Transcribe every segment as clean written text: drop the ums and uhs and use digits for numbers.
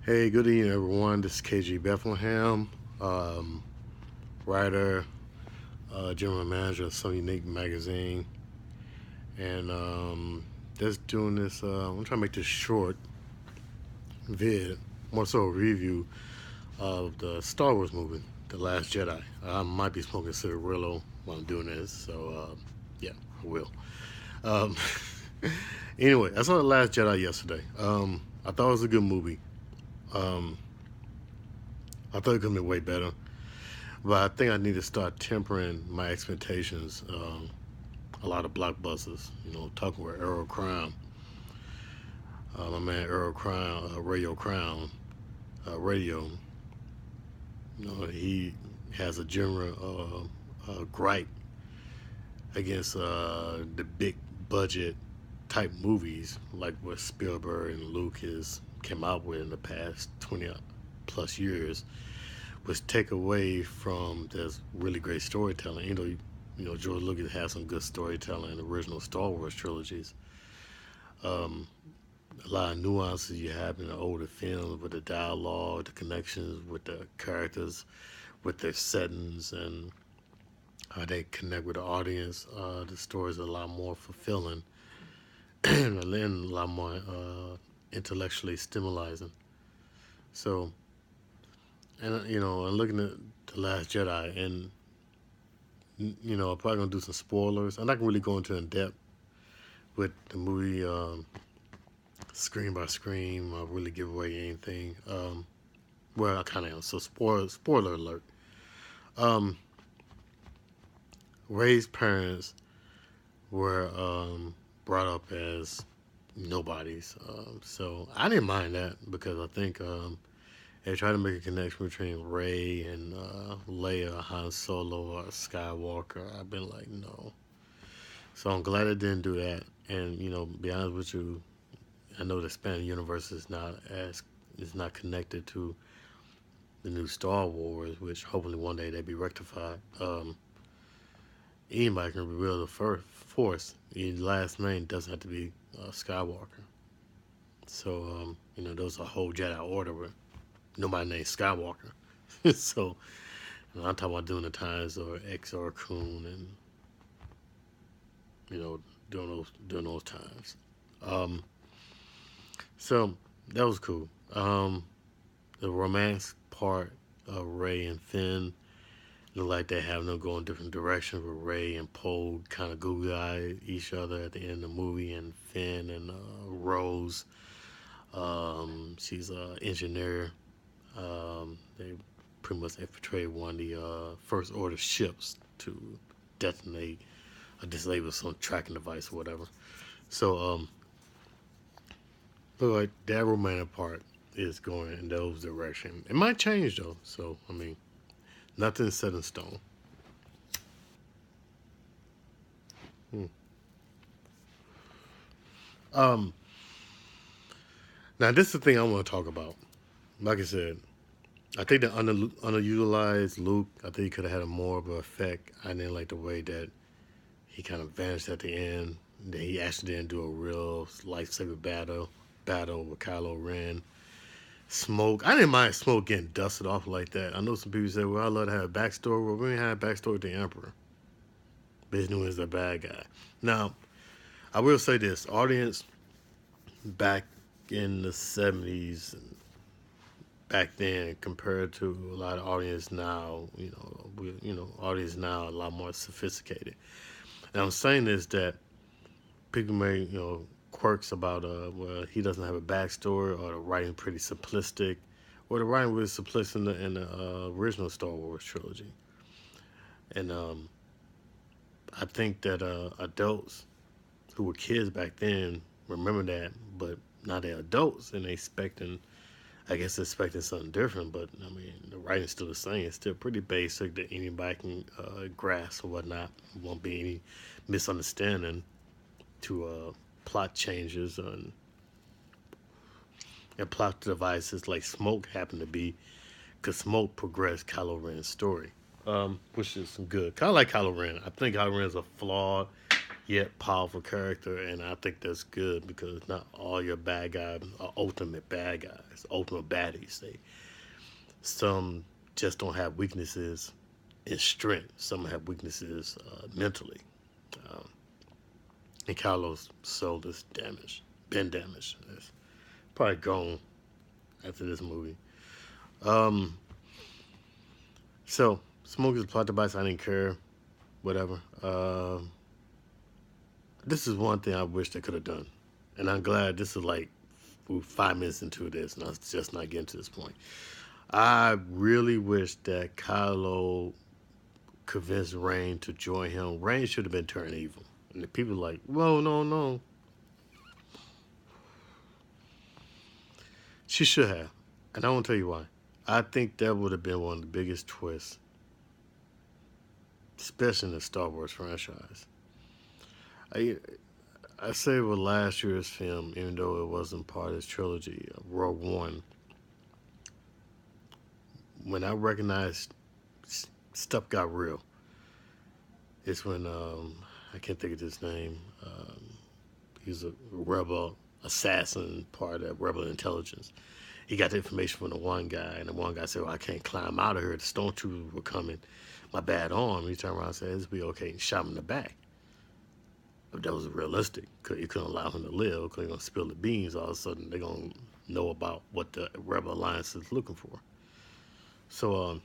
Hey, good evening, everyone. This is KG Bethlehem, um, writer, general manager of Some Unique Magazine, and just doing this. I'm trying to make this short vid, more so a review of the Star Wars movie, The Last Jedi. I might be smoking cigarillo while I'm doing this, so yeah, I will. Um, anyway, I saw The Last Jedi yesterday. I thought it was a good movie. Um, I thought it could have been way better. But I think I need to start tempering my expectations. A lot of blockbusters, talking with Earl Crown, my man Earl Crown, Radio Crown, Radio. He has a general gripe against the big budget type movies like what Spielberg and Lucas came out with in the past 20 plus years, which take away from this really great storytelling. George Lucas has some good storytelling in the original Star Wars trilogies. Um, a lot of nuances you have in the older films with the dialogue, the connections with the characters, with their settings, and how they connect with the audience. The stories are a lot more fulfilling and a lot more intellectually stimulating. So, and I'm looking at The Last Jedi, and I'm probably gonna do some spoilers. I'm not gonna really go into in depth with the movie screen by screen. I really give away anything. Well, I kind of am. So spoiler alert. Um, Ray's parents were brought up as nobodies. So I didn't mind that because I think they tried to make a connection between Ray and Leia, Han Solo, or Skywalker. I've been like, no. So I'm glad it didn't do that. And be honest with you, I know the expanded universe is not connected to the new Star Wars, which hopefully one day they be rectified. Anybody can reveal the Force. The last name doesn't have to be Skywalker. So there's a whole Jedi Order with nobody named Skywalker. So I'm talking about doing the times or X or Coon and during those times. Um, so that was cool. The romance part of Ray and Finn look like they have them going different directions. With Ray and Poe kind of googly eye each other at the end of the movie, and Finn and Rose. She's an engineer. They pretty much infiltrated one of the first order ships to detonate or disable some tracking device or whatever. So look like that romantic part is going in those directions. It might change though. So nothing's set in stone. Hmm. Um, Now this is the thing I want to talk about. Like I said, I think the underutilized Luke. I think he could have had a more of an effect. I didn't like the way that he kind of vanished at the end. That he actually didn't do a real lightsaber battle with Kylo Ren. Smoke. I didn't mind Smoke getting dusted off like that. I know some people say, "Well, I love to have a backstory." Well, we didn't have a backstory with the Emperor. But he knew he was a bad guy. Now, I will say this: audience back in the '70s, back then, compared to a lot of audience now, audience now are a lot more sophisticated. And I'm saying this that people may, quirks about well, he doesn't have a backstory, or the writing pretty simplistic, or the writing was simplistic in the original Star Wars trilogy. And I think that adults who were kids back then remember that, but now they're adults and they expecting, I guess, expecting something different. But I mean, the writing's still the same. It's still pretty basic that anybody can grasp or whatnot. Won't be any misunderstanding to plot changes and plot devices like Smoke happened to be, because Smoke progressed Kylo Ren's story, which is good. Kind of like Kylo Ren. I think Kylo Ren is a flawed yet powerful character, and I think that's good because not all your bad guys are ultimate bad guys, ultimate baddies. Some just don't have weaknesses in strength. Some have weaknesses mentally. Um, and Carlos' soul is damaged, been damaged. It's probably gone after this movie. Um, so Smokey's plot device, I didn't care. Whatever. This is one thing I wish they could have done, and I'm glad this is like we're 5 minutes into this, and I was just not getting to this point. I really wish that Kylo convinced Rain to join him. Rain should have been turned evil, and the people are like, "Whoa, no, no." She should have, and I won't tell you why. I think that would have been one of the biggest twists, especially in the Star Wars franchise. I I say with last year's film, even though it wasn't part of this trilogy, Rogue One, when I recognized stuff got real, it's when I can't think of his name. He's a rebel assassin, part of rebel intelligence. He got the information from the one guy, and the one guy said, "Well, I can't climb out of here. The stormtroopers were coming. My bad arm." He turned around and said, "This will be okay," and shot him in the back. But that was realistic. You couldn't allow him to live because you're going to spill the beans. All of a sudden, they're going to know about what the rebel alliance is looking for. So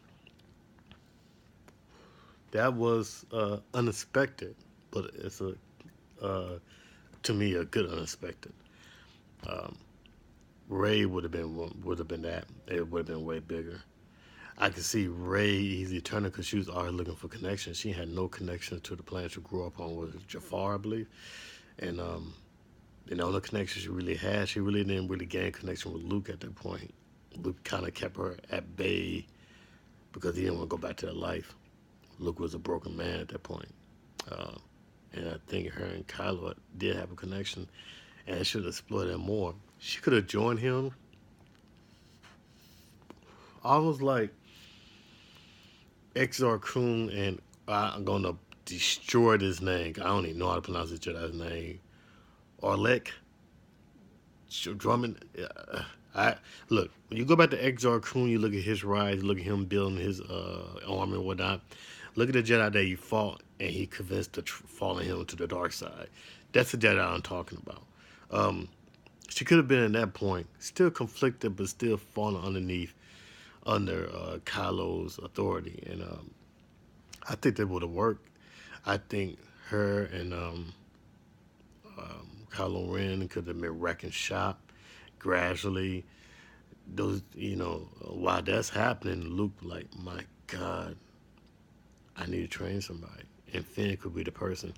that was unexpected, but it's uh, to me a good unexpected. Um, Ray would have been that. It would have been way bigger. I could see Ray easy turning because she was already looking for connections. She had no connection to the planet she grew up on, was Jafar, I believe, and the only connection she really had, she really didn't really gain connection with Luke at that point. Luke kind of kept her at bay because he didn't want to go back to that life. Luke was a broken man at that point. Uh, and I think her and Kylo did have a connection, and should have explored that more. She could have joined him almost like Exar Kun, and I'm gonna destroy this name. I don't even know how to pronounce this Jedi's name. Orlek Drummond. I look when you go back to Exar Kun, you look at his rise, look at him building his armor and whatnot. Look at the Jedi that he fought, and he convinced to falling him to the dark side. That's the Jedi I'm talking about. Um, she could have been at that point, still conflicted, but still falling underneath under Kylo's authority, and I think that would have worked. I think her and Kylo Ren could have been wrecking shop gradually. Those, while that's happening, Luke like, my God, I need to train somebody, and Finn could be the person.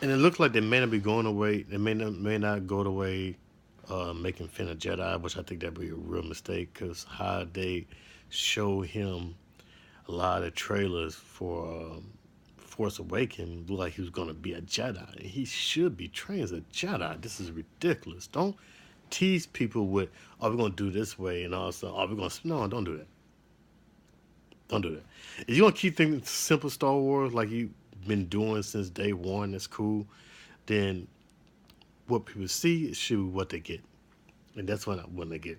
And it looks like they may not be going away. They may not go the way making Finn a Jedi, which I think that'd be a real mistake because how they show him a lot of trailers for Force Awakens look like he was going to be a Jedi. He should be trained as a Jedi. This is ridiculous. Don't tease people with, "Are we going to do this way?" and also, "Are we going to?" No, don't do that. Don't do that. If you're going to keep things simple, Star Wars, like you've been doing since day one, that's cool. Then what people see should be what they get, and that's when they get.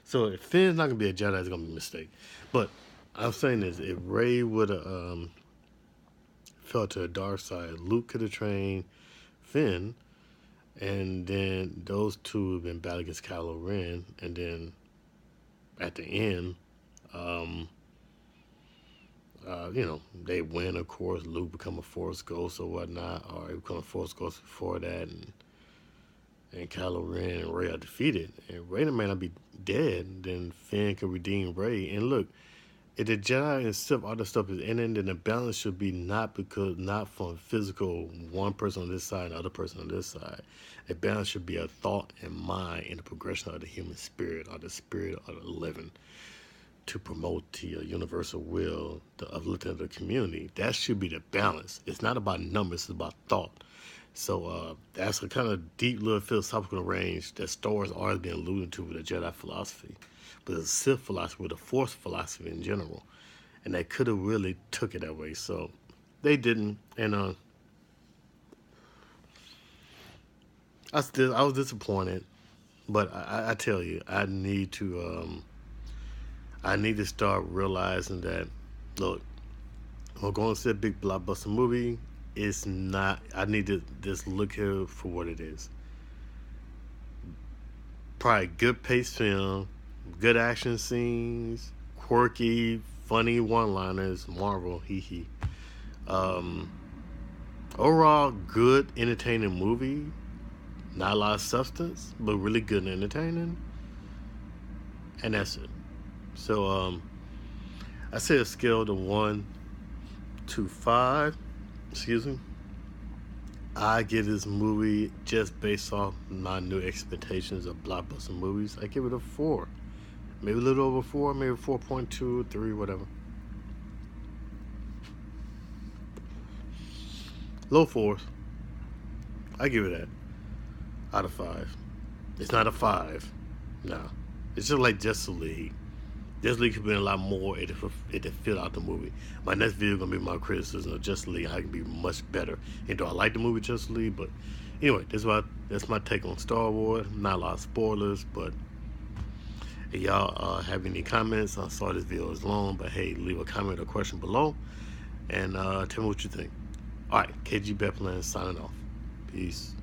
So if Finn's not gonna be a Jedi, it's gonna be a mistake. But I'm saying this: if Ray would have fell to the dark side, Luke could have trained Finn, and then those two have been battling against Kylo Ren, and then at the end, um, they win. Of course, Luke become a Force Ghost or whatnot, or he become a Force Ghost before that, and Kylo Ren and Rey are defeated, and Rey may not be dead, then Finn can redeem Rey. And look, if the Jedi and Sith, all this stuff is ending, then the balance should be not from physical one person on this side and the other person on this side. A balance should be a thought and mind in the progression of the human spirit or the spirit of the living to promote the universal will, the uplifting of the community. That should be the balance. It's not about numbers, it's about thought. So that's a kind of deep little philosophical range that Star Wars always been alluding to with the Jedi philosophy, but the Sith philosophy, with the Force philosophy in general, and they could have really took it that way. So They didn't, and I was disappointed. But I tell you, I need to start realizing that. Look, I'm going to see a big blockbuster movie. It's not. I need to just look here for what it is. Probably good paced film, good action scenes, quirky, funny one-liners. Marvel, hee hee. Um, Overall, good, entertaining movie. Not a lot of substance, but really good and entertaining. And that's it. So, I say a scale to 1 to 5. Excuse me. I give this movie, just based off my new expectations of blockbuster movies, I give it a 4. Maybe a little over 4, maybe 4.2, 3, whatever. Low 4s. I give it that out of 5. It's not a 5. No. It's just like Justice League. Justice League could be a lot more if it fit out the movie. My next video is gonna be my criticism of Justice League. How it can be much better. And do I like the movie Justice League? But anyway, that's my take on Star Wars. Not a lot of spoilers, but if y'all have any comments, I saw this video is long, but hey, leave a comment or question below, and tell me what you think. All right, KG Bedplan signing off. Peace.